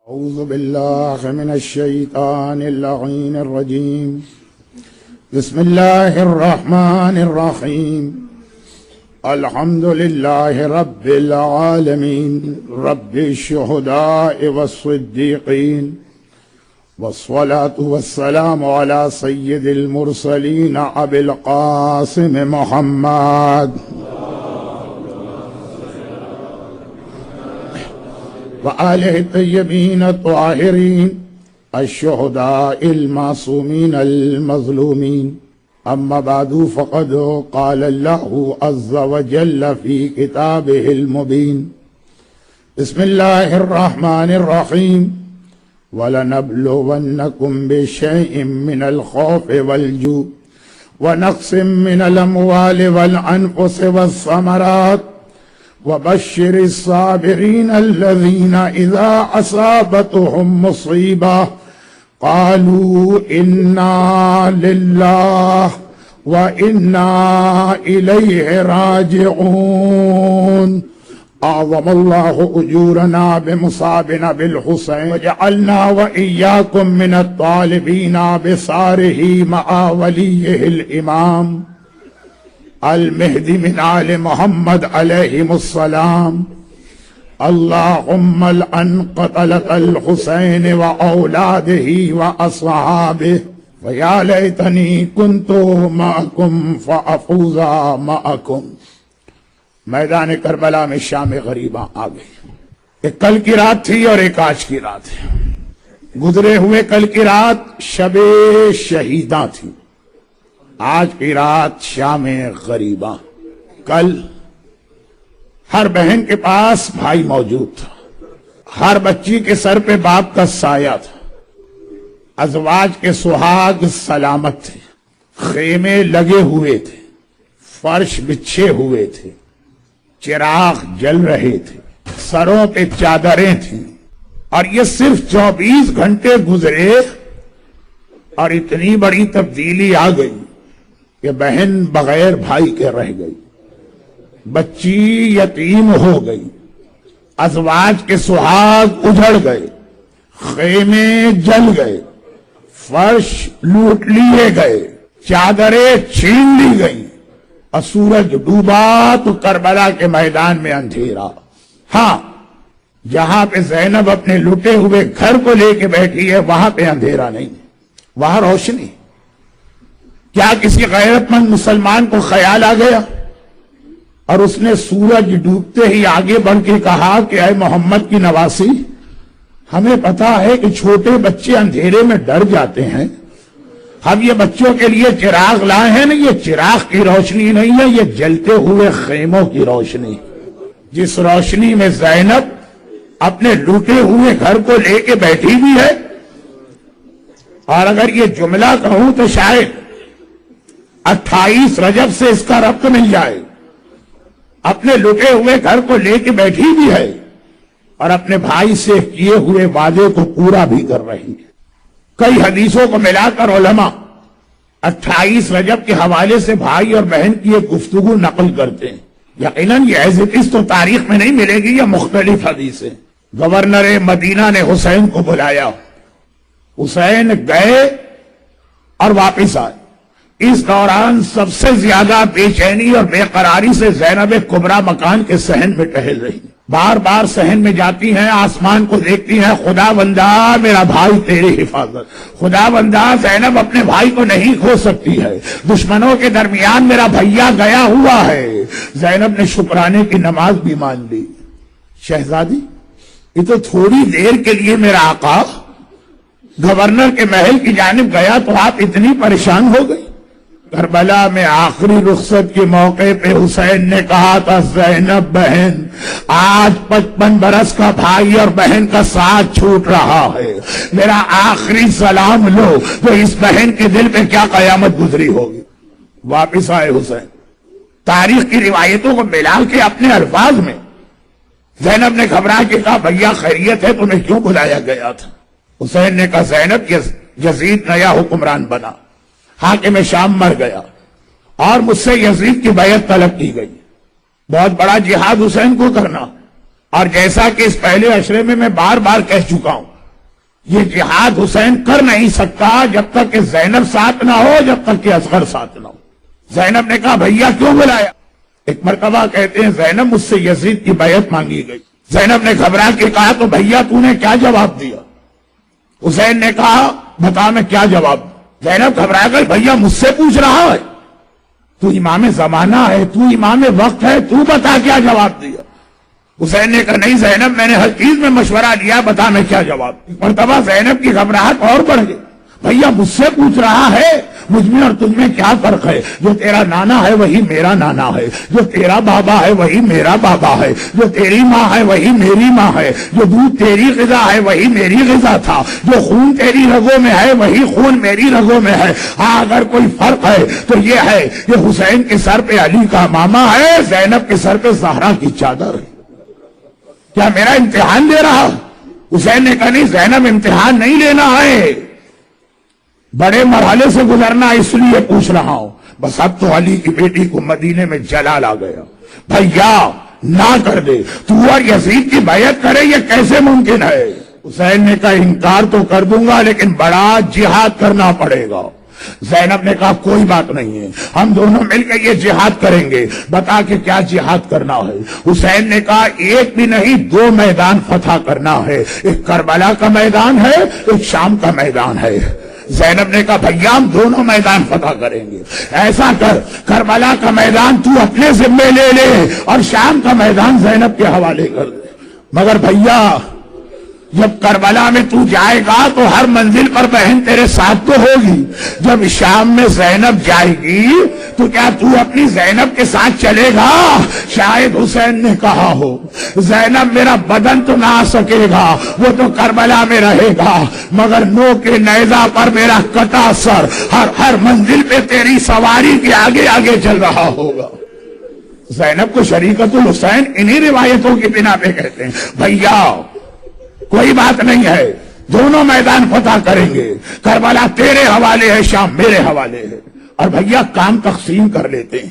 أعوذ بالله من الشيطان اللعين الرجيم. بسم الله الرحمن الرحيم. الحمد لله رب العالمين رب الشهداء والصديقين، والصلاة والسلام على سيد المرسلين أبي القاسم محمد وآله الطيبين الطاهرين الشهداء المعصومين المظلومين. أما بعد، فقد قال الله عز وجل في كتابه المبين: بسم الله الرحمن الرحيم. وَلَنَبْلُوَنَّكُمْ بِشَيْءٍ مِّنَ الْخَوْفِ وَالْجُوعِ وَنَقْصٍ مِّنَ الْأَمْوَالِ وَالْأَنفُسِ وَالثَّمَرَاتِ وَبَشِّرِ الصَّابِرِينَ الَّذِينَ إِذَا أَصَابَتْهُم مُّصِيبَةٌ قَالُوا إِنَّا لِلَّهِ وَإِنَّا إِلَيْهِ راجعون. أعظم الله أجورنا بمصابنا بالحسين، وجعلنا وإياكم من الطالبين بصاره مع وليه الإمام المهدي من آل محمد عليهم السلام. اللهم لعن قتلة الحسين وأولاده وأصحابه، ويا ليتني كنت معكم فأفوز معكم. میدان کربلا میں شام غریباں آ گئی. ایک کل کی رات تھی اور ایک آج کی رات ہے. گزرے ہوئے کل کی رات شب شہیداں تھی، آج کی رات شام غریباں. کل ہر بہن کے پاس بھائی موجود تھا، ہر بچی کے سر پہ باپ کا سایہ تھا، ازواج کے سہاگ سلامت تھے، خیمے لگے ہوئے تھے، فرش بچھے ہوئے تھے، چراغ جل رہے تھے، سروں پہ چادریں تھیں. اور یہ صرف 24 گھنٹے گزرے اور اتنی بڑی تبدیلی آ گئی کہ بہن بغیر بھائی کے رہ گئی، بچی یتیم ہو گئی، ازواج کے سہاگ اجڑ گئے، خیمے جل گئے، فرش لوٹ لیے گئے، چادریں چھین لی گئیں، اور سورج ڈوبا تو کربلا کے میدان میں اندھیرا. ہاں، جہاں پہ زینب اپنے لٹے ہوئے گھر کو لے کے بیٹھی ہے وہاں پہ اندھیرا نہیں، وہاں روشنی. کیا کسی غیرت مند مسلمان کو خیال آ گیا اور اس نے سورج ڈوبتے ہی آگے بڑھ کے کہا کہ اے محمد کی نواسی، ہمیں پتا ہے کہ چھوٹے بچے اندھیرے میں ڈر جاتے ہیں، ہم یہ بچوں کے لیے چراغ لائے ہیں نا، یہ چراغ کی روشنی نہیں ہے، یہ جلتے ہوئے خیموں کی روشنی، جس روشنی میں زینب اپنے لوٹے ہوئے گھر کو لے کے بیٹھی بھی ہے. اور اگر یہ جملہ کہوں تو شاید 28 رجب سے اس کا ربط مل جائے. اپنے لوٹے ہوئے گھر کو لے کے بیٹھی بھی ہے اور اپنے بھائی سے کیے ہوئے وعدے کو پورا بھی کر رہی ہے. کئی حدیثوں کو ملا کر علماء 28 رجب کے حوالے سے بھائی اور بہن کی ایک گفتگو نقل کرتے ہیں. یقیناً یہ ایز اٹ از تو تاریخ میں نہیں ملے گی، یہ مختلف حدیثیں. گورنر مدینہ نے حسین کو بلایا، حسین گئے اور واپس آئے. اس دوران سب سے زیادہ بے چینی اور بے قراری سے زینب کبریٰ مکان کے صحن میں ٹہل رہی. بار بار صحن میں جاتی ہیں، آسمان کو دیکھتی ہیں، خدا بندہ میرا بھائی تیری حفاظت، خدا بندہ زینب اپنے بھائی کو نہیں کھو سکتی ہے، دشمنوں کے درمیان میرا بھیا گیا ہوا ہے. زینب نے شکرانے کی نماز بھی مان لی. شہزادی، یہ تو تھوڑی دیر کے لیے میرا آقا گورنر کے محل کی جانب گیا تو آپ اتنی پریشان ہو گئی. کربلا میں آخری رخصت کے موقع پہ حسین نے کہا تھا، زینب بہن، آج 55 برس کا بھائی اور بہن کا ساتھ چھوٹ رہا ہے، میرا آخری سلام لو. تو اس بہن کے دل پہ کیا قیامت گزری ہوگی. واپس آئے حسین، تاریخ کی روایتوں کو ملا کے اپنے الفاظ میں. زینب نے گھبرا کے کہا، بھیا خیریت ہے، تمہیں کیوں بلایا گیا تھا؟ حسین نے کہا، زینب، یزید نیا حکمران بنا، حاکم شام مر گیا اور مجھ سے یزید کی بیعت طلب کی گئی. بہت بڑا جہاد حسین کو کرنا، اور جیسا کہ اس پہلے عشرے میں بار بار کہہ چکا ہوں، یہ جہاد حسین کر نہیں سکتا جب تک کہ زینب ساتھ نہ ہو، جب تک کہ اصغر ساتھ نہ ہو۔ زینب نے کہا بھیا کیوں بلایا؟ ایک مرتبہ کہتے ہیں زینب مجھ سے یزید کی بیعت مانگی گئی، زینب نے گھبرا کے کہا تو بھیا تو نے کیا جواب دیا؟ حسین نے کہا بتا میں کیا جواب دوں؟ زینب گھبرا گئی، بھیا مجھ سے پوچھ رہا ہے، تو امام زمانہ ہے، تو امام وقت ہے، تو بتا کیا جواب دیا؟ حسین نے کہا نہیں زینب میں نے ہر چیز میں مشورہ لیا، بتا میں کیا جواب دوں؟ مرتبہ زینب کی گھبراہٹ اور بڑھ گئی، بھیا مجھ سے پوچھ رہا ہے، مجھ میں اور تجھ میں کیا فرق ہے؟ جو تیرا نانا ہے وہی میرا نانا ہے، جو تیرا بابا ہے وہی میرا بابا ہے، جو تیری ماں ہے وہی میری ماں ہے، جو دودھ تیری غذا ہے وہی میری غذا تھا، جو خون تیری رگوں میں ہے وہی خون میری رگوں میں ہے۔ ہاں اگر کوئی فرق ہے تو یہ ہے کہ حسین کے سر پہ علی کا ماما ہے، زینب کے سر پہ زہرا کی چادر ہے۔ کیا میرا امتحان دے رہا؟ حسین نے کہا نہیں زینب امتحان نہیں لینا ہے، بڑے مرحلے سے گزرنا اس لیے پوچھ رہا ہوں۔ بس اب تو علی کی بیٹی کو مدینے میں جلال آ گیا، بھیا نہ کر دے، تو اور یزید کی بیعت کرے یہ کیسے ممکن ہے؟ حسین نے کہا انکار تو کر دوں گا لیکن بڑا جہاد کرنا پڑے گا۔ زینب نے کہا کوئی بات نہیں ہے، ہم دونوں مل کے یہ جہاد کریں گے، بتا کہ کیا جہاد کرنا ہے؟ حسین نے کہا ایک بھی نہیں 2 میدان فتح کرنا ہے، ایک کربلا کا میدان ہے، ایک شام کا میدان ہے۔ زینب نے کہا بھیا ہم دونوں میدان فتح کریں گے، ایسا کر کربلا کا میدان تو اپنے ذمے لے لے اور شام کا میدان زینب کے حوالے کر دے۔ مگر بھیا جب کربلا میں تو جائے گا تو ہر منزل پر بہن تیرے ساتھ تو ہوگی، جب شام میں زینب جائے گی تو کیا تو اپنی زینب کے ساتھ چلے گا؟ شاید حسین نے کہا ہو زینب میرا بدن تو نہ آ سکے گا، وہ تو کربلا میں رہے گا، مگر نو کے نیزہ پر میرا کٹا سر ہر منزل پہ تیری سواری کے آگے آگے چل رہا ہوگا۔ زینب کو شریکت الحسین انہی روایتوں کی بنا پہ کہتے ہیں۔ بھیا کوئی بات نہیں ہے، دونوں میدان فتح کریں گے، کربلا تیرے حوالے ہے، شام میرے حوالے ہے، اور بھیا کام تقسیم کر لیتے ہیں۔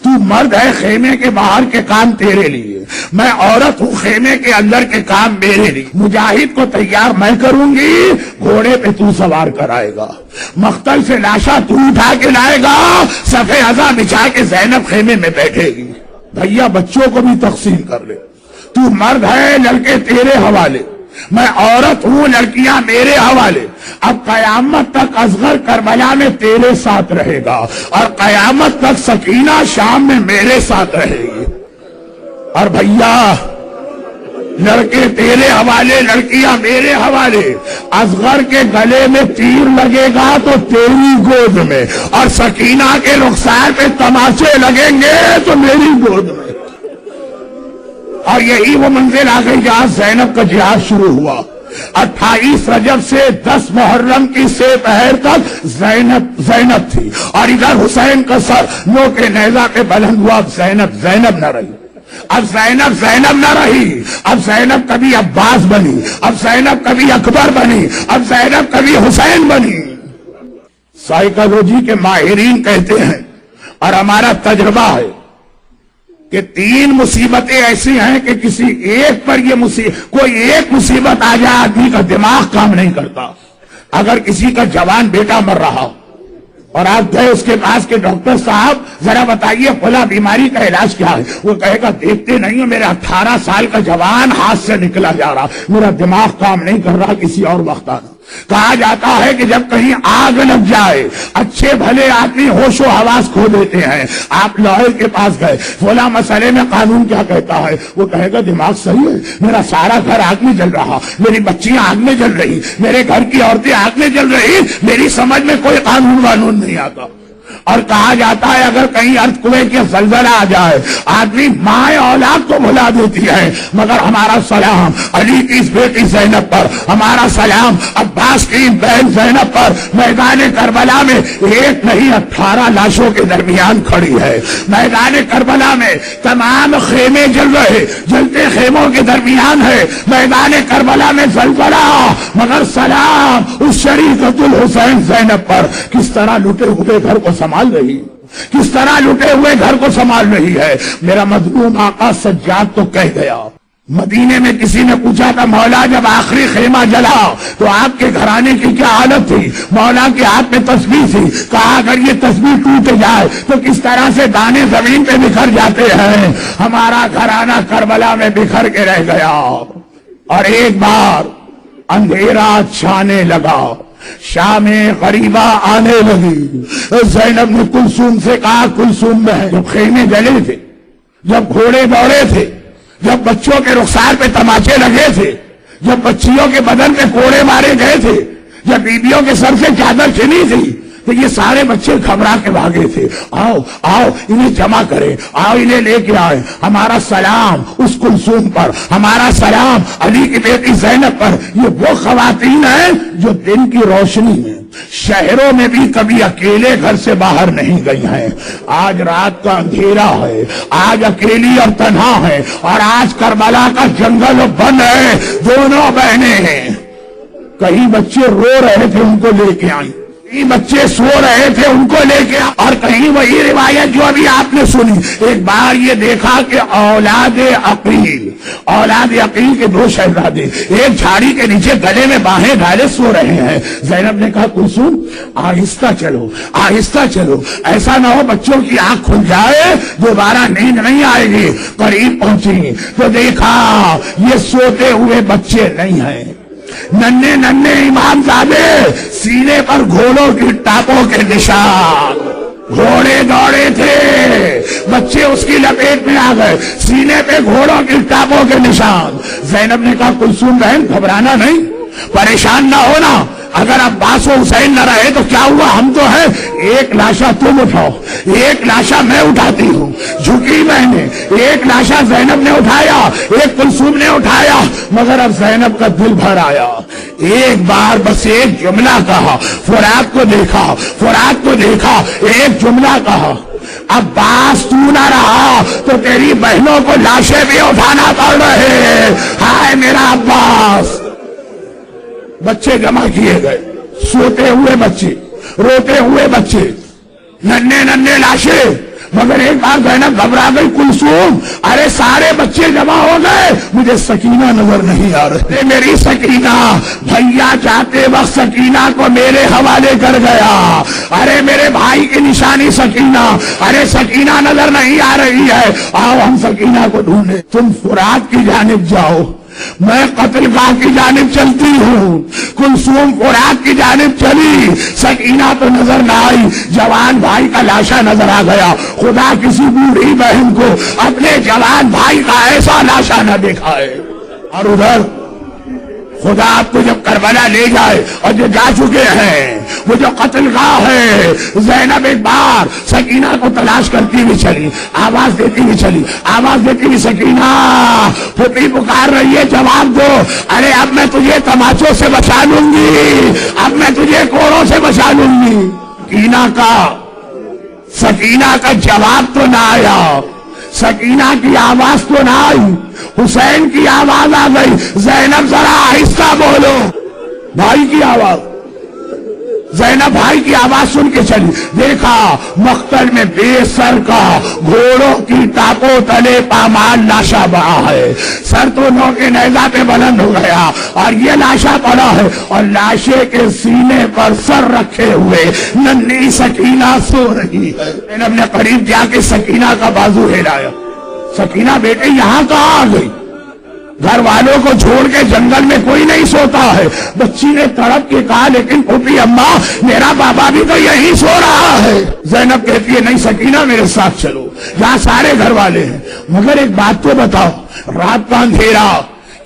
تو مرد ہے، خیمے کے باہر کے کام تیرے لیے، میں عورت ہوں، خیمے کے اندر کے کام میرے لیے۔ مجاہد کو تیار میں کروں گی، گھوڑے پہ تو سوار کرائے گا، مختل سے لاشا تو اٹھا کے لائے گا، صفے ازا بچھا کے زینب خیمے میں بیٹھے گی۔ بھیا بچوں کو بھی تقسیم کر لے، تو مرد ہے، لڑکے تیرے حوالے، میں عورت ہوں، لڑکیاں میرے حوالے۔ اب قیامت تک اصغر کربلا میں تیرے ساتھ رہے گا اور قیامت تک سکینہ شام میں میرے ساتھ رہے گی۔ اور بھیا لڑکے تیرے حوالے، لڑکیاں میرے حوالے۔ اصغر کے گلے میں تیر لگے گا تو تیری گود میں، اور سکینہ کے رخسار پہ تماچے لگیں گے تو میری گود میں۔ اور یہی وہ منزل آ گئی جہاں زینب کا جہاد شروع ہوا۔ 28 رجب سے 10 محرم کی سے پہر تک زینب تھی، اور ادھر حسین کا سر نو کے نیزہ پہ بلند ہوا۔ اب زینب نہ رہی، اب زینب نہ رہی، اب زینب کبھی عباس بنی، اب زینب کبھی اکبر بنی، اب زینب کبھی حسین بنی۔ سائیکالوجی کے ماہرین کہتے ہیں اور ہمارا تجربہ ہے کہ 3 مصیبتیں ایسی ہیں کہ کسی ایک پر کوئی ایک مصیبت آ جائے آدمی کا دماغ کام نہیں کرتا۔ اگر کسی کا جوان بیٹا مر رہا اور آپ گئے اس کے پاس کہ ڈاکٹر صاحب ذرا بتائیے فلاں بیماری کا علاج کیا ہے، وہ کہے گا دیکھتے نہیں ہو میرا 18 سال کا جوان ہاتھ سے نکلا جا رہا، میرا دماغ کام نہیں کر رہا، کسی اور وقت آنا۔ کہا جاتا ہے کہ جب کہیں آگ لگ جائے اچھے بھلے آدمی ہوش و حواس کھو دیتے ہیں۔ آپ لائر کے پاس گئے، فلاں مسئلے میں قانون کیا کہتا ہے، وہ کہے گا دماغ صحیح ہے، میرا سارا گھر آگ میں جل رہا، میری بچیاں آگ میں جل رہی، میرے گھر کی عورتیں آگ میں جل رہی، میری سمجھ میں کوئی قانون نہیں آتا۔ اور کہا جاتا ہے اگر کہیں ارتھکویک یا زلزلہ آ جائے آدمی ماں اولاد کو بھلا دیتی ہے، مگر ہمارا سلام علی کی اس بیٹی زینب پر، ہمارا سلام عباس کی بہن زینب پر میدان کربلا میں ایک نہیں 18 لاشوں کے درمیان کھڑی ہے۔ میدان کربلا میں تمام خیمے جل رہے، جلتے خیموں کے درمیان ہے میدان کربلا میں زلزلہ، مگر سلام اس شریکت الحسین زینب پر۔ کس طرح لٹے ہوئے گھر کو سنبھال رہی، کس طرح لٹے ہوئے گھر کو سنبھال رہی ہے۔ میرا مظلوم آقا سجاد تو کہہ گیا مدینے میں کسی نے پوچھا تھا مولا جب آخری خیمہ جلا تو آپ کے گھرانے کی کیا حالت تھی؟ مولا کے ہاتھ میں تسبیح تھی. کہا اگر یہ تسبیح ٹوٹ جائے تو کس طرح سے دانے زمین پہ بکھر جاتے ہیں. ہمارا گھرانہ کربلا میں بکھر کے رہ گیا. اور ایک بار اندھیرا چھانے لگا، شام غریبہ آنے لگی. زینب نے کلثوم سے کہا کلثوم بہن، جب خیمے جلے تھے، جب گھوڑے دوڑے تھے، جب بچوں کے رخسار پہ تماچے لگے تھے، جب بچیوں کے بدن پہ کوڑے مارے گئے تھے، جب بیبیوں کے سر سے چادر چنی تھی، تو یہ سارے بچے گھبرا کے بھاگے تھے. آؤ آؤ انہیں جمع کرے، آؤ انہیں لے کے آئے. ہمارا سلام اس کلثوم پر، ہمارا سلام علی کی بیٹی زینب پر. یہ وہ خواتین ہیں جو دن کی روشنی میں شہروں میں بھی کبھی اکیلے گھر سے باہر نہیں گئی ہیں. آج رات کا اندھیرا ہے، آج اکیلی اور تنہا ہے، اور آج کربلا کا جنگل بند ہے. دونوں بہنیں ہیں. کہیں بچے رو رہے تھے ان کو لے کے آئیں، کہیں بچے سو رہے تھے ان کو لے کے، اور کہیں وہی روایت جو ابھی آپ نے سنی. ایک بار یہ دیکھا کہ اولاد عقیل کے دو شہزادے ایک جھاڑی کے نیچے گلے میں باہیں ڈالے سو رہے ہیں. زینب نے کہا کلثوم آہستہ چلو، آہستہ چلو، ایسا نہ ہو بچوں کی آنکھ کھل جائے دوبارہ نیند نہیں آئے گی. قریب پہنچی تو دیکھا یہ سوتے ہوئے بچے نہیں ہیں، ننھے ننھے امام زادے، سینے پر گھوڑوں کی ٹاپوں کے نشان. گھوڑے دوڑے تھے، بچے اس کی لپیٹ میں آ گئے، سینے پہ گھوڑوں کی ٹاپوں کے نشان. زینب نے کہا کلثوم بہن گھبرانا نہیں، پریشان نہ ہونا. اگر عباس و حسین نہ رہے تو کیا ہوا، ہم تو ہیں. ایک لاشا تم اٹھاؤ، ایک لاشا میں اٹھاتی ہوں. جھکی میں نے، ایک لاشا زینب نے اٹھایا، ایک کلثوم نے اٹھایا. مگر اب زینب کا دل بھر آیا. ایک بار بس ایک جملہ کہا، فرات کو دیکھا، فرات کو دیکھا، ایک جملہ کہا عباس تو نہ رہا تو تیری بہنوں کو لاشیں بھی اٹھانا پڑ رہے. ہائے میرا عباس. بچے جمع کیے گئے، سوتے ہوئے بچے، روتے ہوئے بچے، ننھے ننھے لاشیں. مگر ایک بار زینب گھبرا گئی. کلثوم ارے سارے بچے جمع ہو گئے، مجھے سکینہ نظر نہیں آ رہے. میری سکینہ، بھیا جاتے وقت سکینہ کو میرے حوالے کر گیا. ارے میرے بھائی کی نشانی سکینہ، ارے سکینہ نظر نہیں آ رہی ہے. آؤ ہم سکینہ کو ڈھونڈے. تم فرات کی جانب جاؤ، میں قتل گاہ کی جانب چلتی ہوں. کلثوم فرات کی جانب چلی، سکینہ تو نظر نہ آئی. جوان بھائی کا لاشا نظر آ گیا. خدا کسی بوڑھی بہن کو اپنے جوان بھائی کا ایسا لاشا نہ دیکھا ہے. اور ادھر خدا آپ کو جب کربلا لے جائے، اور جو جا چکے ہیں وہ جو قتل گاہ ہے، زینب ایک بار سکینہ کو تلاش کرتی ہوئی چلی، آواز دیتی ہوئی چلی، آواز دیتی ہوئی سکینہ پھوپھی پکار رہی ہے جواب دو. ارے اب میں تجھے تماچوں سے بچا لوں گی، اب میں تجھے کوڑوں سے بچا لوں گی. سکینہ کا جواب تو نہ آیا، سکینہ کی آواز تو نہ آئی. حسین کی آواز آ گئی، زینب ذرا آہستہ بولو. بھائی کی آواز، زینب بھائی کی آواز سن کے چلی. دیکھا مقتل میں بے سر کا گھوڑوں کی ٹاپوں تلے پامال لاشا بڑا ہے. سر تو نو کے نیزہ پہ بلند ہو گیا اور یہ لاشا پڑا ہے، اور لاشے کے سینے پر سر رکھے ہوئے ننھی سکینہ سو رہی ہے. زینب نے قریب جا کے سکینہ کا بازو ہلایا. سکینہ بیٹے یہاں کہاں آ گئی؟ گھر والوں کو چھوڑ کے جنگل میں کوئی نہیں سوتا ہے. بچی نے تڑپ کے کہا لیکن پھوپھی اماں میرا بابا بھی تو یہی سو رہا ہے. زینب کہتی ہے نہیں سکینہ میرے ساتھ چلو، جہاں سارے گھر والے ہیں. مگر ایک بات تو بتاؤ، رات کا اندھیرا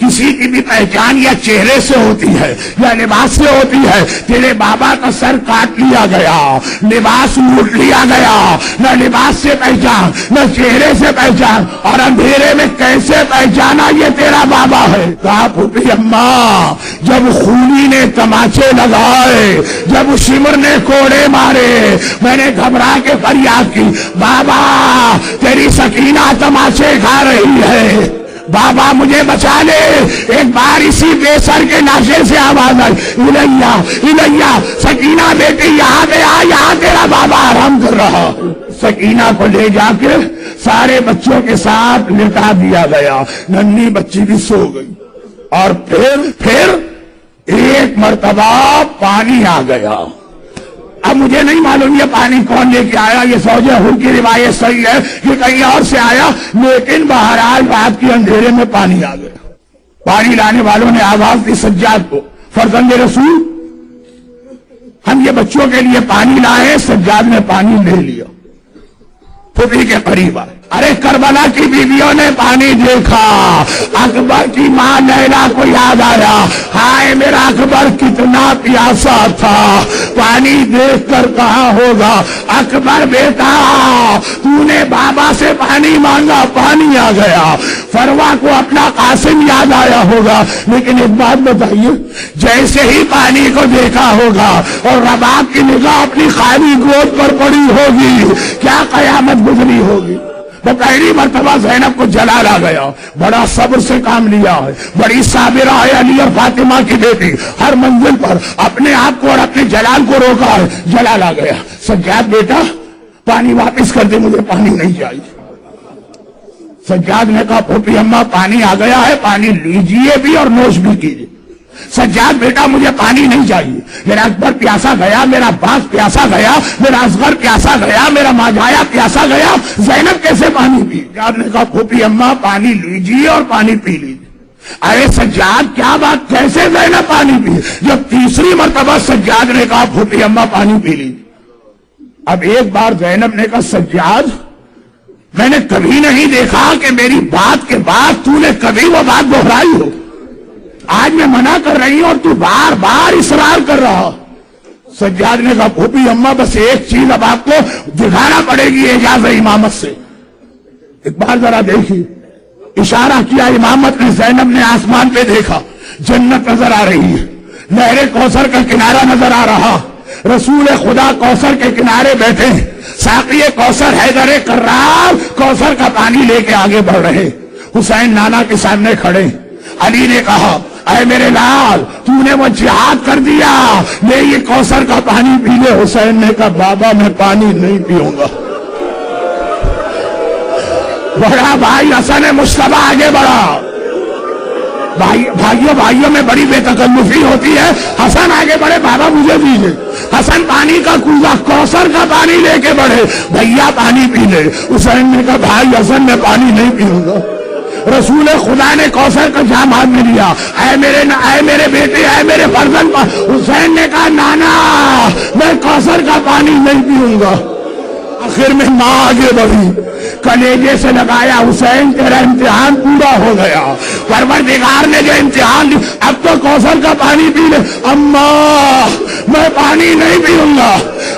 کسی کی بھی پہچان یا چہرے سے ہوتی ہے یا لباس سے ہوتی ہے. تیرے بابا کا سر کاٹ لیا گیا، لباس لوٹ لیا گیا، نہ لباس سے پہچان نہ چہرے سے پہچان، اور اندھیرے میں کیسے پہچانا یہ تیرا بابا ہے. کہا پھوپھی اماں جب خونی نے تماچے لگائے، جب شمر نے کوڑے مارے، میں نے گھبرا کے فریاد کی بابا تیری سکینہ تماچے کھا رہی ہے، بابا مجھے بچا لے. ایک بار اسی بے سر کے لاشے سے آواز آئی الیہ الیہ، سکینہ بیٹی یہاں پہ آ، یہاں تیرا بابا آرام کر رہا. سکینہ کو لے جا کے سارے بچوں کے ساتھ لٹا دیا گیا، ننھی بچی بھی سو گئی، اور پھر ایک مرتبہ پانی آ گیا۔ اب مجھے نہیں معلوم یہ پانی کون لے کے آیا، یہ زوجہ حر کی روایت صحیح ہے کہ کہیں اور سے آیا، لیکن بہرحال رات کے اندھیرے میں پانی آ گیا۔ پانی لانے والوں نے آواز دی سجاد کو، فرزند رسول ہم یہ بچوں کے لیے پانی لائے۔ سجاد نے پانی لے لیا، پھوپھی کے قریب آئے، ارے کربلا کی بیویوں نے پانی دیکھا، اکبر کی ماں لیلا کو یاد آیا، ہائے میرا اکبر کتنا پیاسا تھا، پانی دیکھ کر کہا ہوگا اکبر بیٹا تو نے بابا سے پانی مانگا، پانی آ گیا۔ فروا کو اپنا قاسم یاد آیا ہوگا، لیکن ایک بات بتائیے، جیسے ہی پانی کو دیکھا ہوگا اور رباب کی نگاہ اپنی خالی گود پر پڑی ہوگی، کیا قیامت گزری ہوگی۔ وہ پہلی مرتبہ زینب کو جلال آ گیا، بڑا صبر سے کام لیا ہے، بڑی صابرہ ہے، علی اور فاطمہ کی بیٹی، ہر منزل پر اپنے آپ کو اور اپنے جلال کو روکا ہے، جلال آ گیا۔ سجاد بیٹا پانی واپس کر دے، مجھے پانی نہیں چاہیے۔ سجاد نے کہا پھوپھی اماں پانی آ گیا ہے، پانی لیجئے بھی اور نوش بھی کیجئے۔ سجاد بیٹا مجھے پانی نہیں چاہیے، میرا اکبر پیاسا گیا، میرا باس پیاسا گیا، میرا اصغر پیاسا گیا، میرا ماجایا پیاسا گیا، زینب کیسے پانی پی؟ سجاد نے کہا پھوپھی اماں پانی لیجئے اور پانی پی لیجئے۔ ارے سجاد کیا بات، کیسے زینب پانی پی؟ جب تیسری مرتبہ سجاد نے کہا پھوپھی اماں پانی پی لیجئے۔ اب ایک بار زینب نے کہا سجاد میں نے کبھی نہیں دیکھا کہ میری بات کے بعد تو نے کبھی وہ بات دہرائی ہو، آج میں منع کر رہی ہوں اور تو بار بار اصرار کر رہا۔ سجاد نے کہا پھوپھی اماں بس ایک چیز اب آپ کو دکھانا پڑے گی اعجاز امامت سے، ایک بار ذرا دیکھیے۔ اشارہ کیا، امامت نے، زینب نے آسمان پہ دیکھا، جنت نظر آ رہی ہے، نہر کوثر کا کنارہ نظر آ رہا، رسول خدا کوثر کے کنارے بیٹھے، ساقی کوثر حیدر کرار کوثر کا پانی لے کے آگے بڑھ رہے، حسین نانا کے سامنے کھڑے۔ علی نے کہا اے میرے لال تو نے وہ جہاد کر دیا، لے یہ کوثر کا پانی پی لے۔ حسین نے کہا بابا میں پانی نہیں پیوں گا۔ بڑا بھائی حسن مصطفیٰ آگے بڑھا، بھائیوں میں بڑی بے تکلفی ہوتی ہے، حسن آگے بڑھے، بابا مجھے دیجئے۔ حسن پانی کا کوزہ کوثر کا پانی لے کے بڑھے، بھیا پانی پی لے۔ حسین نے کہا بھائی حسن میں پانی نہیں پیوں گا۔ رسول خدا نے کوثر کا جام ہاتھ میں لیا، اے میرے بیٹے، اے میرے فرزند۔ حسین نے کہا نانا میں کوثر کا پانی نہیں پیوں گا۔ آخر میں ماں آگے بڑھی، کلیجے سے لگایا، حسین تیرا امتحان پورا ہو گیا، پروردگار نے جو امتحان دی، اب تو کوثر کا پانی پی لے۔ اماں میں پانی نہیں پیوں گا۔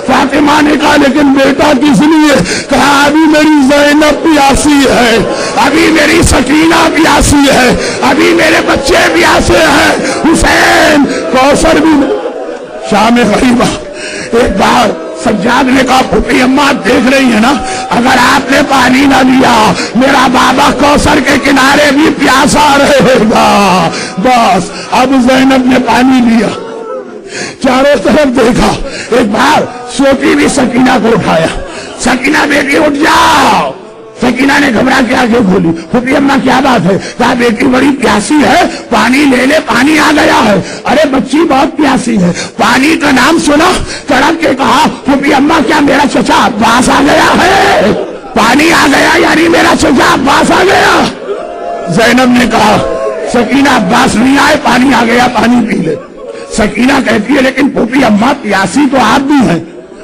فاطمہ نے کہا لیکن بیٹا کس لیے؟ کہا ابھی میری زینب پیاسی ہے، ابھی میری سکینہ پیاسی ہے، ابھی میرے بچے پیاسے ہیں۔ حسین کوثر بھی شام غریبہ۔ ایک بار سجاد نے کہا پھوپھی اماں آپ دیکھ رہی ہیں نا، اگر آپ نے پانی نہ لیا میرا بابا کوثر کے کنارے بھی پیاسا رہے گا۔ بس اب زینب نے پانی لیا، چاروں طرف دیکھا، ایک بار سوتی بھی سکینہ کو اٹھایا، سکینہ بیٹی اٹھ جاؤ۔ سکینہ نے گھبرا کے آگے کھولی، پھوپھی اماں کیا بات ہے؟ کہا بیٹی بڑی پیاسی ہے، پانی لے لے، پانی آ گیا ہے۔ ارے بچی بہت پیاسی ہے، پانی کا نام سنا، تڑپ کے کہا پھوپھی اماں کیا میرا چچا عباس آ گیا ہے؟ پانی آ گیا یعنی میرا چچا عباس آ گیا۔ زینب نے کہا سکینہ عباس نہیں آئے، پانی آ گیا، پانی پی لے۔ سکینہ کہتی ہے لیکن پھوپھی اماں پیاسی تو آپ بھی ہیں،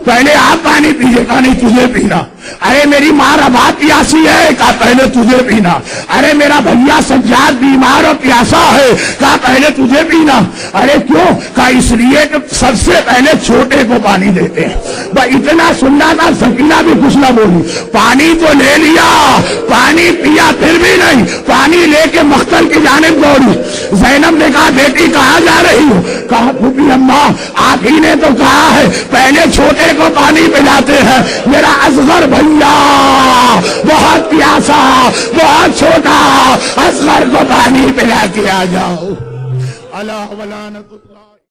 پہلے آپ پانی پیجیے۔ کہا نہیں تجھے پینا۔ ارے میری ماں رباب پیاسی ہے، کہا پہلے تجھے پینا۔ ارے میرا بھیا سجاد بیمار اور پیاسا ہے، کہا پہلے تجھے پینا۔ ارے کیوں؟ کہا اس لیے کہ سب سے پہلے چھوٹے کو پانی دیتے ہیں۔ اتنا سننا تھا، سکینہ بھی کچھ نہ بولی، پانی تو لے لیا، پانی پیا پھر بھی نہیں، پانی لے کے مختل کی جانب دوڑی۔ زینب نے کہا بیٹی کہاں جا رہی ہو؟ کہا پھوپھی اماں آپ ہی نے تو کہا ہے پہلے چھوٹے کو پانی پلاتے ہیں، میرا اصغر بھیا بہت پیاسا بہت چھوٹا، اصغر کو پانی پلا کے آ جاؤ۔ اللہ ولانت